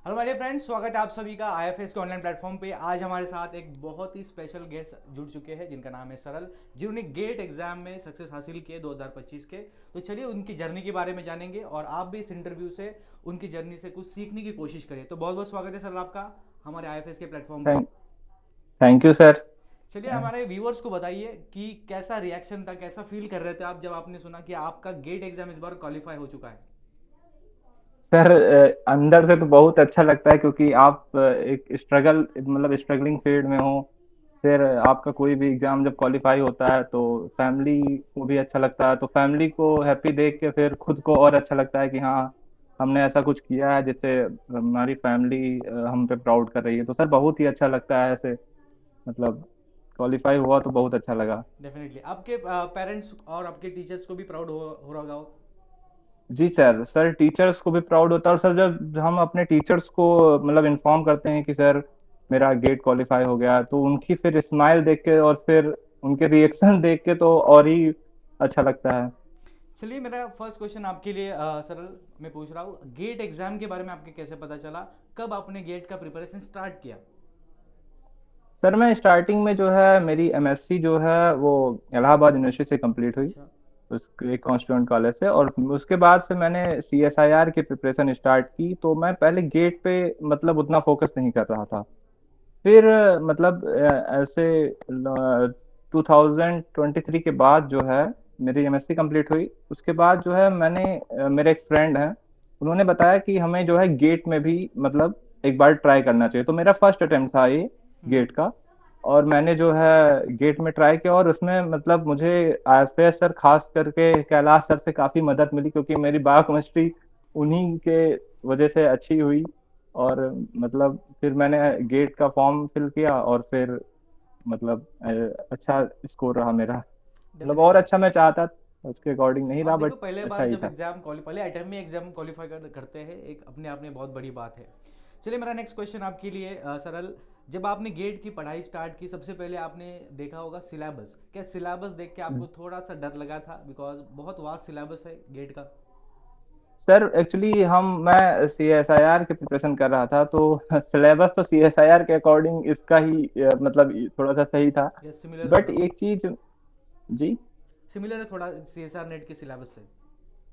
Hello my dear friends, स्वागत है आप सभी का आईएफएस के ऑनलाइन प्लेटफॉर्म पे। आज हमारे साथ एक बहुत ही स्पेशल गेस्ट जुड़ चुके हैं जिनका नाम है सरल, जिन्होंने गेट एग्जाम में सक्सेस हासिल किए 2025 के। तो चलिए उनकी जर्नी के बारे में जानेंगे और आप भी इस इंटरव्यू से उनकी जर्नी से कुछ सीखने की कोशिश करें। तो बहुत बहुत स्वागत है सरल आपका हमारे आईएफएस के प्लेटफॉर्म पे। Thank thank you sir. चलिए हमारे व्यूवर्स को बताइए कि कैसा रिएक्शन था, कैसा फील कर रहे थे आप जब आपने सुना कि आपका गेट एग्जाम इस बार क्वालिफाई हो चुका है। सर अंदर से तो बहुत अच्छा लगता है क्योंकि आप एक स्ट्रगलिंग फील्ड में हो। फिर आपका कोई भी एग्जाम जब क्वालिफाई होता है तो फैमिली को भी अच्छा लगता है, तो फैमिली को हैप्पी देख के फिर खुद को और अच्छा लगता है कि हाँ, हमने ऐसा कुछ किया है जिससे हमारी फैमिली हम पे प्राउड कर रही है। तो सर बहुत ही अच्छा लगता है ऐसे, मतलब क्वालिफाई हुआ तो बहुत अच्छा लगा। डेफिनेटली आपके पेरेंट्स और आपके टीचर्स को भी प्राउड हो रहा होगा। जी सर, सर टीचर्स को भी प्राउड होता है। और सर जब हम अपने टीचर्स को मतलब इन्फॉर्म करते हैं कि सर मेरा गेट क्वालिफाई हो गया, तो उनकी फिर स्माइल देख के और फिर उनके रिएक्शन देख के तो और ही अच्छा लगता है। चलिए मेरा फर्स्ट क्वेश्चन आपके लिए सरल मैं पूछ रहा हूँ, गेट एग्जाम के बारे में आपके कैसे पता चला, कब आपने गेट का प्रिपरेशन स्टार्ट किया। सर मैं स्टार्टिंग में जो है मेरी एमएससी जो है वो इलाहाबाद यूनिवर्सिटी से कंप्लीट हुई, अच्छा। उस एक कॉन्स्टिट्यूंट कॉलेज से। और उसके बाद से मैंने सीएसआईआर की प्रिपरेशन स्टार्ट की। तो मैं पहले गेट पे मतलब उतना फोकस नहीं कर रहा था। फिर मतलब ऐसे 2023 के बाद जो है मेरी एमएससी कंप्लीट हुई। उसके बाद जो है मैंने मेरे एक फ्रेंड हैं, उन्होंने बताया कि हमें जो है गेट में भी मतलब एक बार ट्राई करना चाहिए। तो मेरा फर्स्ट अटेम्प्ट था ये हम्म। गेट का। और मैंने जो है गेट में ट्राई किया और उसमें मतलब मुझे आईएफएस सर, खास करके कैलाश सर से काफी मदद मिली क्योंकि मेरी बायोकेमिस्ट्री उन्हीं के वजह से अच्छी हुई। और मतलब फिर मैंने गेट का फॉर्म फिल किया और फिर मतलब अच्छा स्कोर रहा मेरा। मतलब और डेफिनेटली। अच्छा मैं चाहता, उसके अकॉर्डिंग नहीं अब रहा देखो बट पहले अच्छा बार ही जब था। पहले अटेम्प्ट में एग्जाम क्वालिफाई करते हैं, एक अपने आप में बहुत बड़ी बात है। चलिए मेरा नेक्स्ट क्वेश्चन आपके लिए सरल, जब आपने गेट की पढ़ाई स्टार्ट की सबसे पहले आपने देखा होगा सिलेबस, क्या सिलेबस देख के आपको थोड़ा सा डर लगा था, बिकॉज बहुत वास्ट सिलेबस है गेट का। सर एक्चुअली मैं सीएसआईआर की प्रिपरेशन कर रहा था, तो सिलेबस तो सीएसआईआर के अकॉर्डिंग इसका ही मतलब थोड़ा सा सही था। या सिमिलर बट थोड़ा। एक चीज। जी। सिमिलर है थोड़ा सीएसआर नेट के सिलेबस से।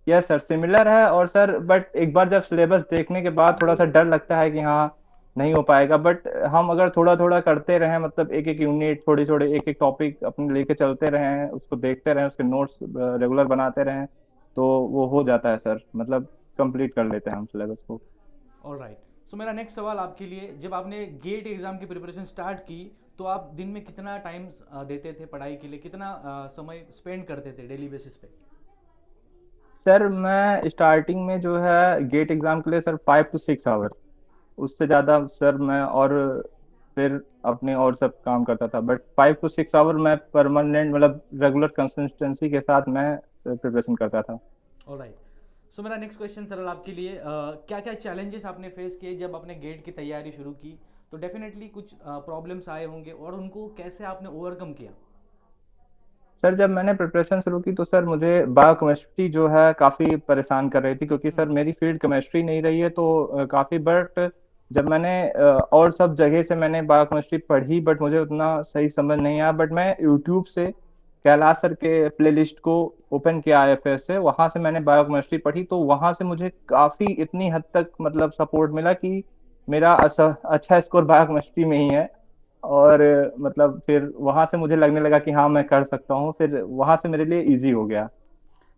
यस सर, सिमिलर है। और सर बट एक बार जब सिलेबस देखने के बाद थोड़ा सा डर लगता है कि हाँ, नहीं हो पाएगा। बट हम अगर थोड़ा थोड़ा करते रहें, मतलब एक एक यूनिट, थोड़ी थोड़े एक एक टॉपिक अपने लेके चलते रहें, उसको देखते रहें, उसके नोट्स रेगुलर बनाते रहें, तो वो हो जाता है सर। मतलब कंप्लीट कर लेते हैं हम सिलेबस को। All right. सो मेरा नेक्स्ट सवाल आपके लिए, जब आपने गेट एग्जाम की प्रिपरेशन स्टार्ट की तो आप दिन में कितना टाइम देते थे पढ़ाई के लिए, कितना समय स्पेंड करते थे डेली बेसिस पे। सर मैं स्टार्टिंग में जो है गेट एग्जाम के लिए सर 5 to 6 आवर, उससे ज़्यादा सर मैं और फिर अपने और सब काम करता था। बट 5 to 6 आवर मैं परमानेंट मतलब रेगुलर कंसिस्टेंसी के साथ मैं प्रिपरेशन करता था। All right. सो मेरा नेक्स्ट क्वेश्चन सरल आपके लिए, क्या क्या चैलेंजेस आपने फेस किए जब आपने गेट की तैयारी शुरू की। तो डेफिनेटली कुछ प्रॉब्लम्स आए होंगे और उनको कैसे आपने ओवरकम किया। सर जब मैंने प्रिपरेशन शुरू की तो सर मुझे बायोकेमिस्ट्री जो है काफ़ी परेशान कर रही थी क्योंकि सर हम्म। मेरी फील्ड केमिस्ट्री नहीं रही है, तो काफ़ी। बट जब मैंने और सब जगह से मैंने बायोकेमिस्ट्री पढ़ी बट मुझे उतना सही समझ नहीं आया। बट मैं यूट्यूब से कैलाश सर के प्लेलिस्ट को ओपन किया आईएफएस से, वहां से मैंने बायोकेमिस्ट्री पढ़ी। तो वहां से मुझे काफ़ी इतनी हद तक मतलब सपोर्ट मिला कि मेरा अच्छा स्कोर बायोकेमिस्ट्री में ही है। और मतलब फिर वहां से मुझे लगने लगा कि हाँ, मैं कर सकता हूँ। फिर वहां से मेरे लिए इजी हो गया।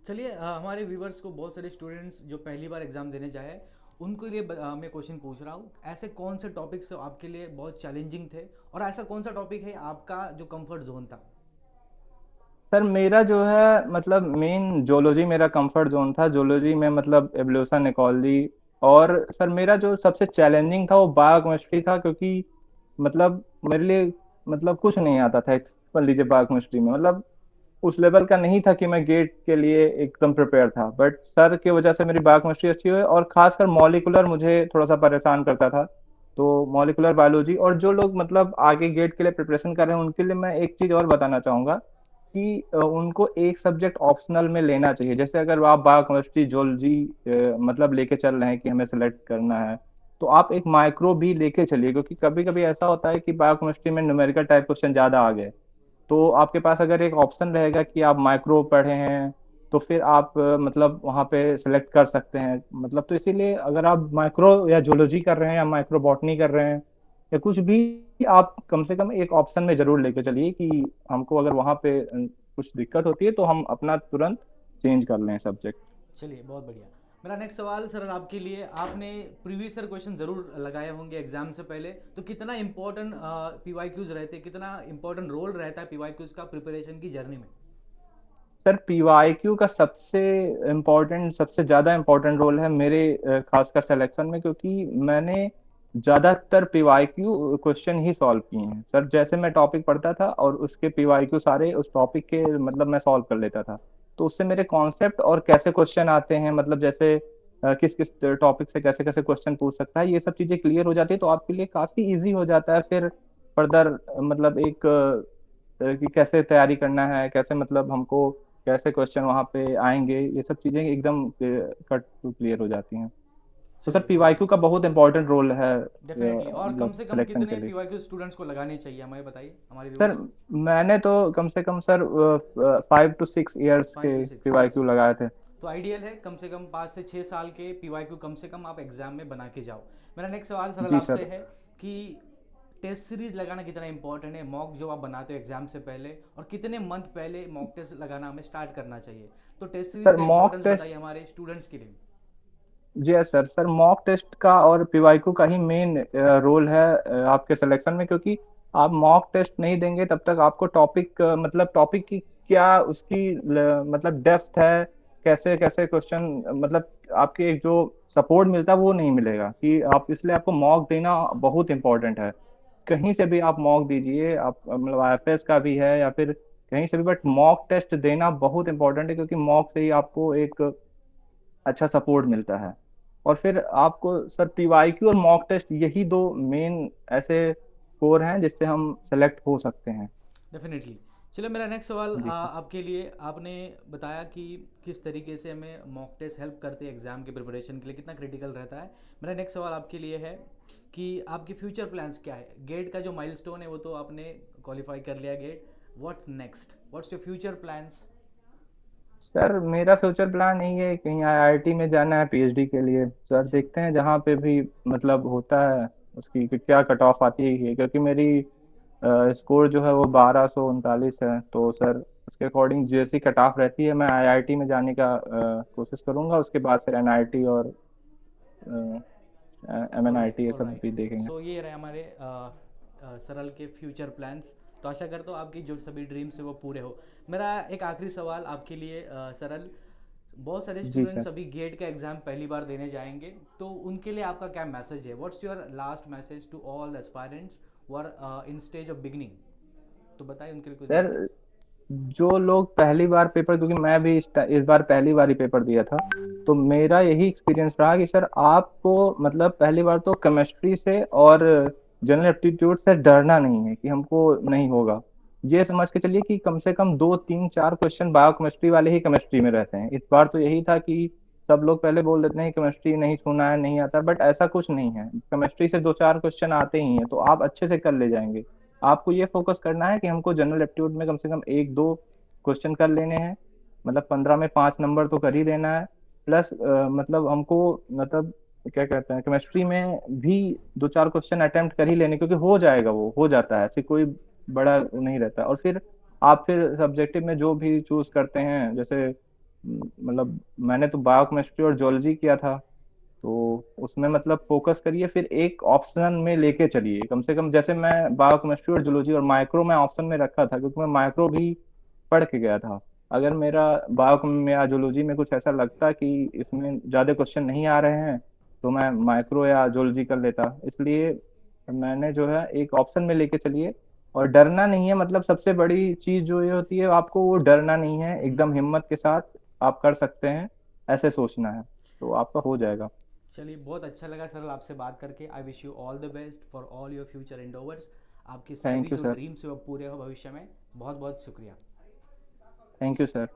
चलिए हमारे व्यूवर्स को बहुत सारे स्टूडेंट्स जो पहली बार एग्जाम देने जाए उनके लिए मैं क्वेश्चन पूछ रहा हूँ, ऐसे कौन से टॉपिक्स आपके लिए बहुत चैलेंजिंग थे और ऐसा कौन सा टॉपिक है आपका जो कंफर्ट जोन था। सर मेरा जो है मतलब मेन जोलॉजी मेरा कंफर्ट जोन था। जोलॉजी में मतलब एवोल्यूशन, इकोलॉजी। और सर मेरा जो सबसे चैलेंजिंग था वो बायोकेमिस्ट्री था, क्योंकि मतलब मेरे लिए मतलब कुछ नहीं आता था मान लीजिए बायोकेमिस्ट्री में। मतलब उस लेवल का नहीं था कि मैं गेट के लिए एकदम प्रिपेयर था। बट सर की वजह से मेरी बायोकेमिस्ट्री अच्छी हुई और खासकर मॉलिकुलर मुझे थोड़ा सा परेशान करता था। तो मॉलिकुलर बायोलॉजी, और जो लोग मतलब आगे गेट के लिए प्रिपरेशन कर रहे हैं उनके लिए मैं एक चीज और बताना चाहूंगा कि उनको एक सब्जेक्ट ऑप्शनल में लेना चाहिए। जैसे अगर आप बायोकेमिस्ट्री, जोलॉजी मतलब लेके चल रहे हैं कि हमें सेलेक्ट करना है, तो आप एक माइक्रो भी लेके चलिए, क्योंकि कभी कभी ऐसा होता है कि बायोकेमिस्ट्री में न्यूमेरिकल टाइप क्वेश्चन ज्यादा आ गए, तो आपके पास अगर एक ऑप्शन रहेगा कि आप माइक्रो पढ़े हैं, तो फिर आप मतलब वहाँ पे सिलेक्ट कर सकते हैं। मतलब तो इसीलिए अगर आप माइक्रो या जूलॉजी कर रहे हैं या माइक्रो बॉटनी कर रहे हैं या कुछ भी, आप कम से कम एक ऑप्शन में जरूर लेके चलिए कि हमको अगर वहाँ पे कुछ दिक्कत होती है तो हम अपना तुरंत चेंज कर लें सब्जेक्ट। चलिए बहुत बढ़िया। मेरा नेक्स्ट सवाल सर आपके लिए, आपने प्रीवियस ईयर क्वेश्चन जरूर लगाए होंगे एग्जाम से पहले, तो कितना इंपॉर्टेंट पीवाईक्यूज रहते हैं, कितना इंपॉर्टेंट रोल रहता है पीवाईक्यूज का प्रिपरेशन की जर्नी में? सर पीवाईक्यू का सबसे ज्यादा इम्पोर्टेंट रोल है मेरे खासकर सिलेक्शन में, क्योंकि मैंने ज्यादातर पीवाईक्यू क्वेश्चन ही सॉल्व किए हैं सर। जैसे मैं टॉपिक पढ़ता था और उसके पीवाईक्यू सारे उस टॉपिक के मतलब मैं सॉल्व कर लेता था, तो उससे मेरे कॉन्सेप्ट और कैसे क्वेश्चन आते हैं, मतलब जैसे किस किस टॉपिक से कैसे कैसे क्वेश्चन पूछ सकता है, ये सब चीजें क्लियर हो जाती है, तो आपके लिए काफी इजी हो जाता है फिर फर्दर मतलब एक कि कैसे तैयारी करना है, कैसे मतलब हमको कैसे क्वेश्चन वहां पे आएंगे, ये सब चीजें एकदम कट टू क्लियर हो जाती हैं। तो सर चलिए बहुत पीवाईक्यू का बहुत इंपॉर्टेंट रोल है डेफिनेटली। और कम मतलब से कम सिलेक्शन के कितने लिए। पीवाईक्यू स्टूडेंट्स को लगाने चाहिए हमें बताइए, हमारे सर व्यूअर्स को? मैंने तो कम से कम सर 5 to 6 years फाइव के टू सिक्स पीवाईक्यू ईयर्स लगाए थे। तो आइडियल है, कम से कम 5 से 6 साल के पीवाईक्यू कम से कम आप एग्जाम में बना के जाओ। मेरा नेक्स्ट सवाल सरल जी आपसे सर। है कि टेस्ट सीरीज लगाना कितना इंपॉर्टेंट है, मॉक जो आप बनाते हो एग्जाम से पहले, और कितने मंथ पहले मॉक टेस्ट लगाना हमें स्टार्ट करना चाहिए? तो टेस्ट सीरीज सर का मॉक इंपॉर्टेंस टेस्ट बताइए हमारे स्टूडेंट्स के लिए। जी सर। सर मॉक टेस्ट का और पीवाईक्यू का ही मेन रोल है आपके सिलेक्शन में, क्योंकि आप मॉक टेस्ट नहीं देंगे तब तक आपको टॉपिक मतलब टॉपिक की क्या उसकी मतलब डेप्थ है, कैसे कैसे क्वेश्चन मतलब आपके एक जो सपोर्ट मिलता है वो नहीं मिलेगा कि आप, इसलिए आपको मॉक देना बहुत इंपॉर्टेंट है। कहीं से भी आप मॉक दीजिए, आप मतलब आईएफएस का भी है या फिर कहीं से भी, बट मॉक टेस्ट देना बहुत इंपॉर्टेंट है, क्योंकि मॉक से ही आपको एक अच्छा सपोर्ट मिलता है। और फिर आपको सर पीवाईक्यू और मॉक टेस्ट यही दो मेन ऐसे कोर हैं जिससे हम सेलेक्ट हो सकते हैं। डेफिनेटली। चलो मेरा नेक्स्ट सवाल जी सर। आपके लिए, आपने बताया कि किस तरीके से हमें मॉक टेस्ट हेल्प करते हैं एग्जाम के प्रिपरेशन के लिए, कितना क्रिटिकल रहता है। मेरा नेक्स्ट सवाल आपके लिए है कि आपके फ्यूचर प्लान्स क्या है? गेट का जो माइलस्टोन है वो तो आपने क्वालिफाई कर लिया GATE, what next, what's your future plans? Sir मेरा फ्यूचर प्लान यही है, कहीं आईआईटी में जाना है पीएचडी के लिए सर। अच्छा। देखते हैं जहाँ पे भी मतलब होता है उसकी कि क्या कट ऑफ आती है, क्योंकि मेरी स्कोर जो है वो 1239 है, तो सर उसके अकॉर्डिंग जैसी कट ऑफ रहती है मैं आईआईटी में जाने का कोशिश करूंगा। उसके बाद फिर एनआईटी और एमएनआईटी ये सब ऑलराइट। भी देखेंगे। सो ये रहे हमारे सरल के फ्यूचर प्लान्स। तो आशा करता हूँ आपकी जो सभी ड्रीम्स है वो पूरे हो। मेरा एक आखिरी सवाल आपके लिए सरल, बहुत सारे जी स्टूडेंट्स सर। अभी गेट का एग्ज़ाम पहली बार देने जाएंगे, तो उनके लिए आपका क्या मैसेज है? What's your last message to all the aspirants who are in stage of beginning? तो बताइए उनके लिए कुछ सर मैसेज। जो लोग पहली बार पेपर, क्योंकि मैं भी इस बार पहली बार ही पेपर दिया था, तो मेरा यही एक्सपीरियंस रहा कि सर आपको मतलब पहली बार तो केमिस्ट्री से और जनरल एप्टीट्यूड से डरना नहीं है कि हमको नहीं होगा। ये समझ के चलिए कि कम से कम 2 3 4 क्वेश्चन बायोकेमिस्ट्री वाले ही केमिस्ट्री में रहते हैं। इस बार तो यही था कि सब लोग पहले बोल देते हैं केमिस्ट्री नहीं छूना है, नहीं आता, बट ऐसा कुछ नहीं है, केमिस्ट्री से 2 4 क्वेश्चन आते ही हैं, तो आप अच्छे से कर ले जाएंगे। आपको ये फोकस करना है कि हमको जनरल एप्टीट्यूड में कम से कम 1 2 क्वेश्चन कर लेने हैं, मतलब 15 में 5 नंबर तो कर ही लेना है। प्लस मतलब हमको मतलब क्या कहते हैं, केमिस्ट्री में भी 2 4 क्वेश्चन अटेम्प्ट कर ही लेने, क्योंकि हो जाएगा, वो हो जाता है, ऐसे कोई बड़ा नहीं रहता। और फिर आप फिर सब्जेक्टिव में जो भी चूज करते हैं, जैसे मतलब मैंने तो बायोकेमिस्ट्री और जूलॉजी किया था, तो उसमें मतलब फोकस करिए, फिर एक ऑप्शन में लेके चलिए कम से कम। जैसे मैं बायोकेमिस्ट्री और जूलॉजी और माइक्रो में ऑप्शन में रखा था, क्योंकि मैं माइक्रो भी पढ़ के गया था। अगर मेरा बायो में या जूलॉजी में कुछ ऐसा लगता कि इसमें ज्यादा क्वेश्चन नहीं आ रहे हैं, तो मैं माइक्रो या जूलॉजी कर लेता। इसलिए मैंने जो है एक ऑप्शन में लेके चलिए, और डरना नहीं है। मतलब सबसे बड़ी चीज जो ये होती है, आपको वो डरना नहीं है, एकदम हिम्मत के साथ आप कर सकते हैं, ऐसे सोचना है, तो आपका हो जाएगा। चलिए बहुत अच्छा लगा सरल आपसे बात करके। I wish you all the best for all your future endeavours. आपके सभी थैंक यू जो सर। ड्रीम्स है वो पूरे हो भविष्य में। बहुत बहुत शुक्रिया। Thank you sir.